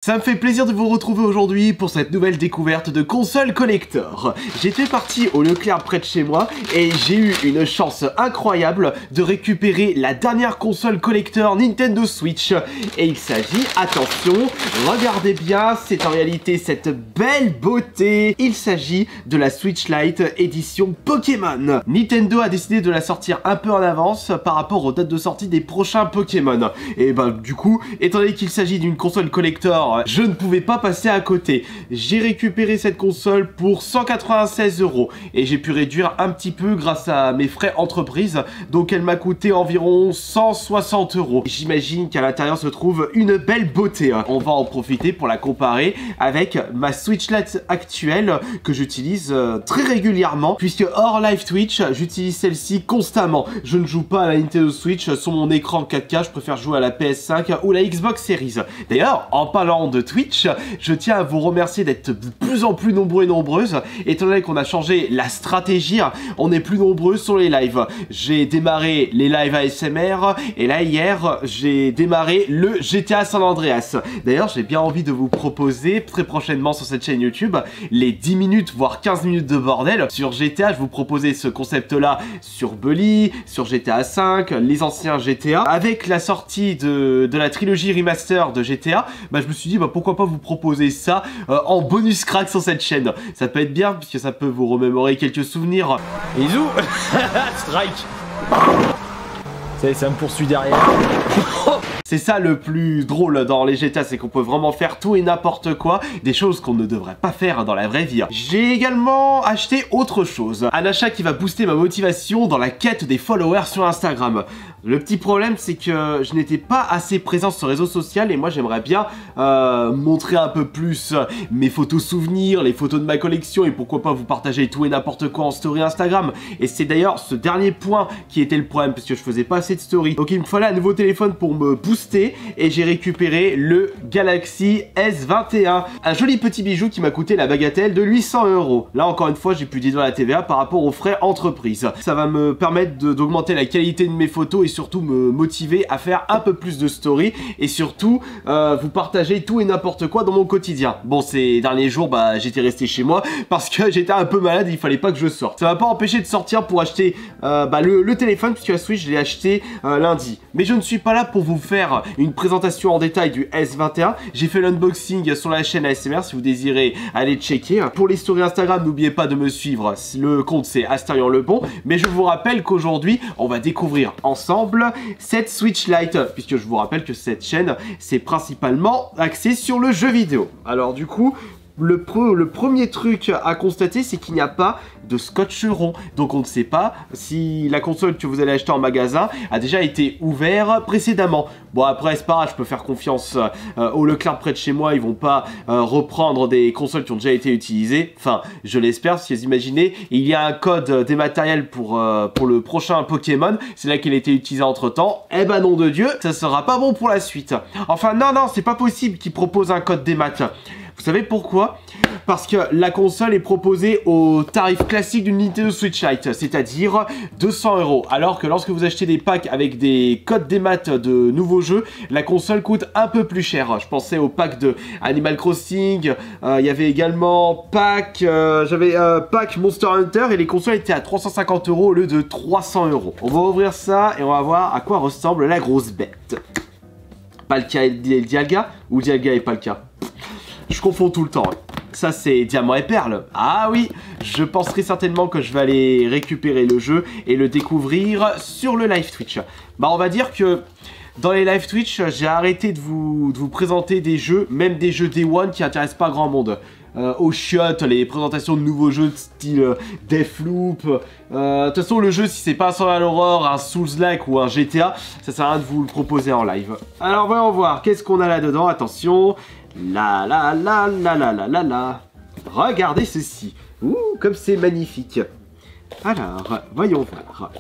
Ça me fait plaisir de vous retrouver aujourd'hui pour cette nouvelle découverte de console collector. J'étais parti au Leclerc près de chez moi et j'ai eu une chance incroyable de récupérer la dernière console collector Nintendo Switch. Et il s'agit, attention, regardez bien, c'est en réalité cette belle beauté. Il s'agit de la Switch Lite édition Pokémon. Nintendo a décidé de la sortir un peu en avance par rapport aux dates de sortie des prochains Pokémon. Et ben du coup, étant donné qu'il s'agit d'une console collector, je ne pouvais pas passer à côté. J'ai récupéré cette console pour 196 € et j'ai pu réduire un petit peu grâce à mes frais entreprise, donc elle m'a coûté environ 160 €. J'imagine qu'à l'intérieur se trouve une belle beauté. On va en profiter pour la comparer avec ma Switch Lite actuelle que j'utilise très régulièrement, puisque hors live Twitch, j'utilise celle-ci constamment. Je ne joue pas à la Nintendo Switch sur mon écran 4K, je préfère jouer à la PS5 ou la Xbox Series. D'ailleurs, en parlant de Twitch, je tiens à vous remercier d'être de plus en plus nombreux et nombreuses. Étant donné qu'on a changé la stratégie, on est plus nombreux sur les lives. J'ai démarré les lives ASMR et là hier, j'ai démarré le GTA San Andreas. D'ailleurs, j'ai bien envie de vous proposer très prochainement sur cette chaîne YouTube les 10 minutes voire 15 minutes de bordel sur GTA. Je vous proposais ce concept là sur Bully, sur GTA 5, les anciens GTA. Avec la sortie de la trilogie remaster de GTA, bah, je me suis dit bah, pourquoi pas vous proposer ça en bonus crack sur cette chaîne. Ça peut être bien puisque ça peut vous remémorer quelques souvenirs. Bisous. Strike. Ça me poursuit derrière. C'est ça le plus drôle dans les GTA, c'est qu'on peut vraiment faire tout et n'importe quoi, des choses qu'on ne devrait pas faire dans la vraie vie. J'ai également acheté autre chose, un achat qui va booster ma motivation dans la quête des followers sur Instagram. Le petit problème, c'est que je n'étais pas assez présent sur ce réseau social et moi j'aimerais bien montrer un peu plus mes photos souvenirs, les photos de ma collection et pourquoi pas vous partager tout et n'importe quoi en story Instagram. Et c'est d'ailleurs ce dernier point qui était le problème parce que je faisais pas assez de story. Donc il me fallait un nouveau téléphone pour me booster et j'ai récupéré le Galaxy S21. Un joli petit bijou qui m'a coûté la bagatelle de 800 €. Là encore une fois, j'ai pu déduire la TVA par rapport aux frais entreprise. Ça va me permettre d'augmenter la qualité de mes photos et surtout me motiver à faire un peu plus de story et surtout vous partager tout et n'importe quoi dans mon quotidien. Bon, ces derniers jours, bah, j'étais resté chez moi parce que j'étais un peu malade et il fallait pas que je sorte. Ça m'a pas empêché de sortir pour acheter le téléphone puisque la Switch, je l'ai acheté lundi. Mais je ne suis pas là pour vous faire une présentation en détail du S21. J'ai fait l'unboxing sur la chaîne ASMR si vous désirez aller checker. Pour les stories Instagram, n'oubliez pas de me suivre. Le compte, c'est Astarion Lebon. Mais je vous rappelle qu'aujourd'hui, on va découvrir ensemble cette Switch Lite, puisque je vous rappelle que cette chaîne, c'est principalement axé sur le jeu vidéo. Alors du coup, le premier truc à constater, c'est qu'il n'y a pas de scotch rond. Donc on ne sait pas si la console que vous allez acheter en magasin a déjà été ouverte précédemment. Bon, après c'est pas grave, je peux faire confiance au Leclerc près de chez moi. Ils vont pas reprendre des consoles qui ont déjà été utilisées. Enfin, je l'espère, parce que vous imaginez, il y a un code dématériel pour le prochain Pokémon. C'est là qu'il a été utilisé entre temps. Eh ben nom de Dieu, ça sera pas bon pour la suite. Enfin non, c'est pas possible qu'ils proposent un code démat. Vous savez pourquoi? Parce que la console est proposée au tarif classique d'une Nintendo Switch Lite, c'est-à-dire 200 €. Alors que lorsque vous achetez des packs avec des codes démat de nouveaux jeux, la console coûte un peu plus cher. Je pensais au pack de Animal Crossing, il y avait également pack Monster Hunter et les consoles étaient à 350 € au lieu de 300 €. On va ouvrir ça et on va voir à quoi ressemble la grosse bête. Palkia et Dialga ou Dialga et Palkia? Je confonds tout le temps. Ça, c'est Diamant et Perle. Ah oui, je penserai certainement que je vais aller récupérer le jeu et le découvrir sur le live Twitch. Bah, on va dire que dans les live Twitch, j'ai arrêté de vous présenter des jeux, même des jeux Day One qui n'intéressent pas grand monde. Au chiottes, les présentations de nouveaux jeux de style Deathloop. De toute façon, le jeu, si c'est pas un Survival Horror, un Souls-like ou un GTA, ça sert à rien de vous le proposer en live. Alors, voyons voir, qu'est-ce qu'on a là-dedans? Attention. La. Regardez ceci. Ouh, comme c'est magnifique. Alors, voyons voir.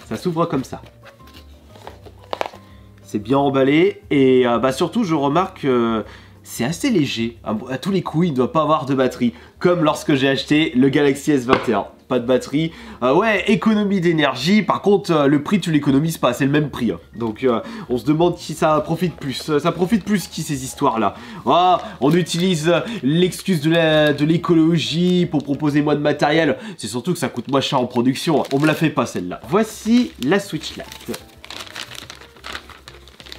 Ça s'ouvre comme ça. C'est bien emballé et surtout je remarque que c'est assez léger. À tous les coups, il ne doit pas avoir de batterie. Comme lorsque j'ai acheté le Galaxy S21. pas de batterie. Ouais, économie d'énergie, par contre, le prix, tu l'économises pas, c'est le même prix. Hein. Donc, on se demande qui ça profite plus. Ça profite plus qui, ces histoires-là. Ah, on utilise l'excuse de l'écologie pour proposer moins de matériel. C'est surtout que ça coûte moins cher en production. On me la fait pas, celle-là. Voici la Switch Lite.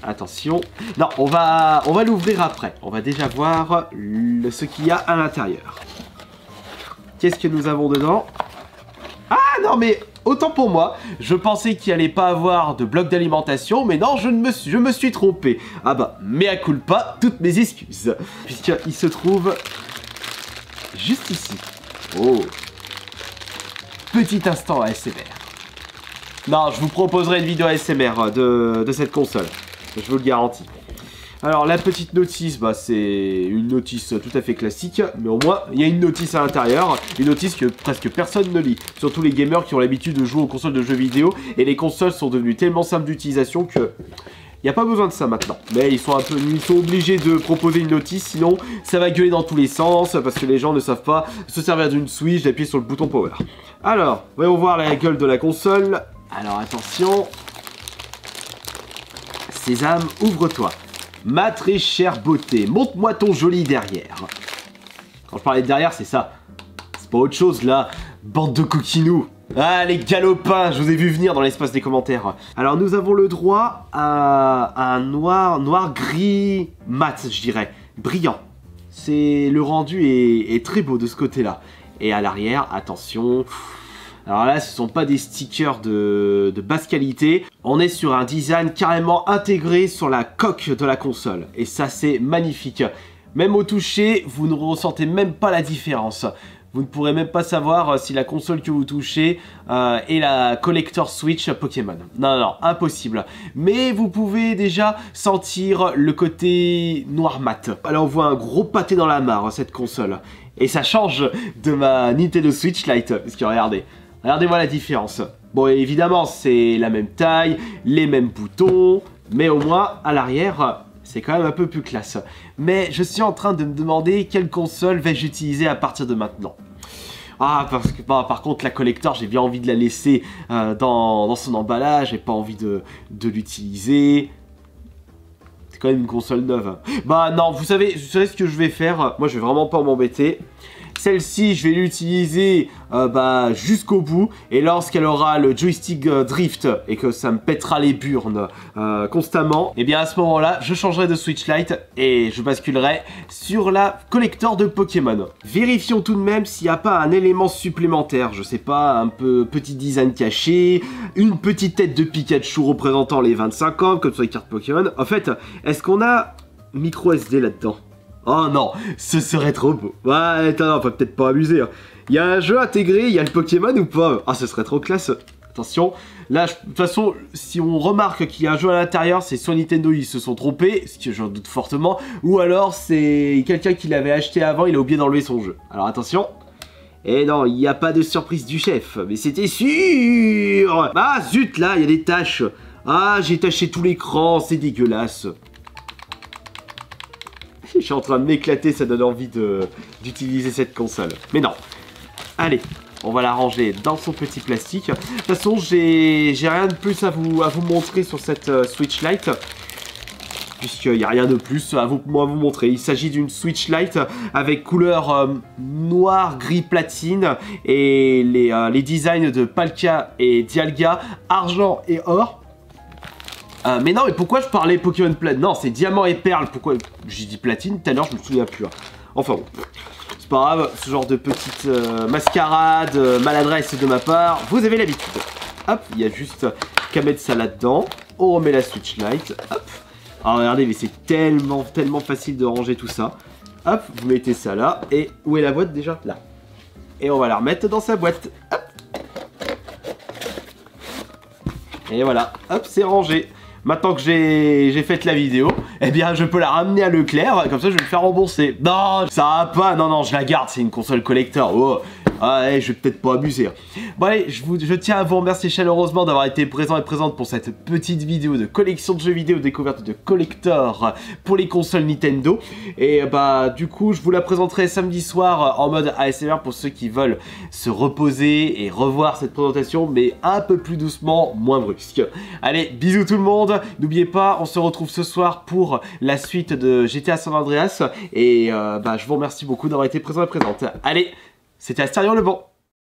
Attention. Non, on va l'ouvrir après. On va déjà voir ce qu'il y a à l'intérieur. Qu'est-ce que nous avons dedans? Ah non, mais autant pour moi, je pensais qu'il allait pas avoir de bloc d'alimentation, mais non, je me suis trompé. Ah bah, mea culpa, toutes mes excuses. Puisqu'il se trouve juste ici. Oh. Petit instant ASMR. Non, je vous proposerai une vidéo ASMR de cette console. Je vous le garantis. Alors la petite notice, bah, c'est une notice tout à fait classique, mais au moins il y a une notice à l'intérieur, une notice que presque personne ne lit, surtout les gamers qui ont l'habitude de jouer aux consoles de jeux vidéo, et les consoles sont devenues tellement simples d'utilisation que il n'y a pas besoin de ça maintenant. Mais ils sont obligés de proposer une notice, sinon ça va gueuler dans tous les sens, parce que les gens ne savent pas se servir d'une Switch, d'appuyer sur le bouton power. Alors, voyons voir la gueule de la console. Alors attention. Sésame, ouvre-toi. Ma très chère beauté, montre-moi ton joli derrière. Quand je parlais de derrière, c'est ça. C'est pas autre chose, là. Bande de coquinous. Ah, les galopins, je vous ai vu venir dans l'espace des commentaires. Alors, nous avons le droit à un noir-gris mat, je dirais. Brillant. Le rendu est très beau de ce côté-là. Et à l'arrière, attention... Alors là, ce ne sont pas des stickers de basse qualité. On est sur un design carrément intégré sur la coque de la console. Et ça, c'est magnifique. Même au toucher, vous ne ressentez même pas la différence. Vous ne pourrez même pas savoir si la console que vous touchez est la Collector Switch Pokémon. Non, non, non, impossible. Mais vous pouvez déjà sentir le côté noir mat. Alors on voit un gros pâté dans la mare, cette console. Et ça change de ma Nintendo Switch Lite. Parce que regardez. Regardez-moi la différence. Bon, évidemment, c'est la même taille, les mêmes boutons, mais au moins, à l'arrière, c'est quand même un peu plus classe. Mais je suis en train de me demander quelle console vais-je utiliser à partir de maintenant. Ah, parce que par contre, la collector, j'ai bien envie de la laisser dans son emballage, j'ai pas envie de l'utiliser. C'est quand même une console neuve. Bah non, vous savez ce que je vais faire? Moi, je vais vraiment pas m'embêter. Celle-ci, je vais l'utiliser jusqu'au bout. Et lorsqu'elle aura le joystick drift et que ça me pètera les burnes constamment, et bien à ce moment-là, je changerai de Switch Lite et je basculerai sur la collector de Pokémon. Vérifions tout de même s'il n'y a pas un élément supplémentaire. Je sais pas, un peu petit design caché, une petite tête de Pikachu représentant les 25 ans, comme sur les cartes Pokémon. En fait, est-ce qu'on a micro SD là-dedans? Oh non, ce serait trop beau. Ouais, attends, faut peut-être pas abuser. Hein. Il y a un jeu intégré, il y a le Pokémon ou pas? Ah, ce serait trop classe. Attention, là, de toute façon, si on remarque qu'il y a un jeu à l'intérieur, c'est soit Nintendo, ils se sont trompés, ce que j'en doute fortement, ou alors c'est quelqu'un qui l'avait acheté avant, il a oublié d'enlever son jeu. Alors attention. Et non, il n'y a pas de surprise du chef, mais c'était sûr. Ah zut, là, il y a des taches. Ah, j'ai taché tout l'écran, c'est dégueulasse. Je suis en train de m'éclater, ça donne envie d'utiliser cette console. Mais non. Allez, on va la ranger dans son petit plastique. De toute façon, j'ai rien de plus à vous montrer sur cette Switch Lite. Puisqu'il n'y a rien de plus à vous montrer. Il s'agit d'une Switch Lite avec couleur noir, gris, platine. Et les designs de Palkia et Dialga, argent et or. Mais non, mais pourquoi je parlais Pokémon Platine? Non, c'est Diamant et Perle. Pourquoi j'ai dit Platine tout à l'heure? Je me souviens plus. Hein. Enfin bon, c'est pas grave. Ce genre de petite mascarade, maladresse de ma part, vous avez l'habitude. Hop, il y a juste qu'à mettre ça là-dedans. On remet la Switch Lite. Hop. Alors regardez, mais c'est tellement facile de ranger tout ça. Hop, vous mettez ça là. Et où est la boîte déjà? Là. Et on va la remettre dans sa boîte. Hop. Et voilà, hop, c'est rangé. Maintenant que j'ai fait la vidéo, eh bien je peux la ramener à Leclerc, comme ça je vais me faire rembourser. Non, ça va pas, non, je la garde, c'est une console collector. Oh, Ah ouais, je vais peut-être pas abuser. Hein. Bon allez, je tiens à vous remercier chaleureusement d'avoir été présent et présente pour cette petite vidéo de collection de jeux vidéo, découverte de collector pour les consoles Nintendo. Et bah du coup, je vous la présenterai samedi soir en mode ASMR pour ceux qui veulent se reposer et revoir cette présentation, mais un peu plus doucement, moins brusque. Allez, bisous tout le monde. N'oubliez pas, on se retrouve ce soir pour la suite de GTA San Andreas. Et bah je vous remercie beaucoup d'avoir été présent et présente. Allez, c'était Astérion le bon.